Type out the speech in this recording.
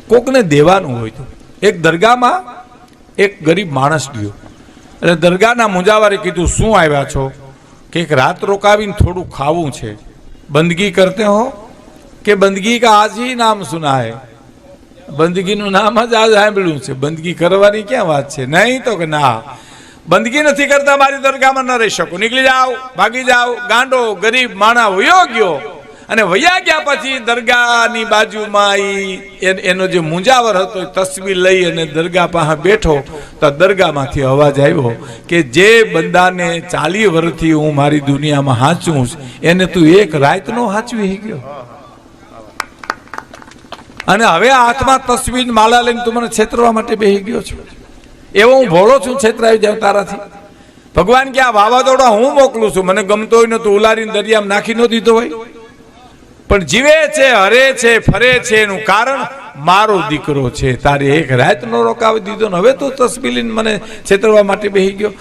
કોકને દેવાનું હોય તો એક દરગાહમાં એક ગરીબ માણસ ગયો એટલે દરગાહના મુજાવારે કીધું શું આવ્યા છો કે એક રાત રોકાવીને થોડું ખાવું છે, બંદગી કરતે હો કે બંદગી કા આજ ही નામ સુના હે, બંદગીનું નામ જ આજ સાંભળ્યું છે, બંદગી કરવાની ક્યાં વાત છે? નહીં તો કે ના, બંદગી નથી કરતા મારી દરગાહમાં ન રહી શકું, નીકળી જાઓ, ભાગી જાઓ. ગાંડો ગરીબ માણા વયો ગયો અને વયા ગયા પછી દરગાહની બાજુમાં એનો જે મુંજાવર હતો એ તસવીર લઈ અને દરગાહ પાસે બેઠો તો દરગાહમાંથી અવાજ આવ્યો કે જે બંદાને 40 વર્ષથી હું મારી દુનિયામાં હાચું એને તું એક રાતનો હાચવી ગયો અને હવે હાથમાં તસવીર માળા લઈને તું મને છેતરવા માટે બેહી ગયો છો. એવો હું ભોળો છું, છેતરાઈ જાઉં તારાથી? ભગવાન કે આ વાવાઝોડા હું મોકલું છું, મને ગમતો હોય ને તું ઉલારીને દરિયામાં નાખી ન દીધો હોય, પણ જીવે છે, હરે છે, ફરે છે એનું કારણ મારો દીકરો છે. તારે એક રાત નો રોકાવી દીધો ને હવે તું તસબીલ મને છેતરવા માટે બેહી ગયો.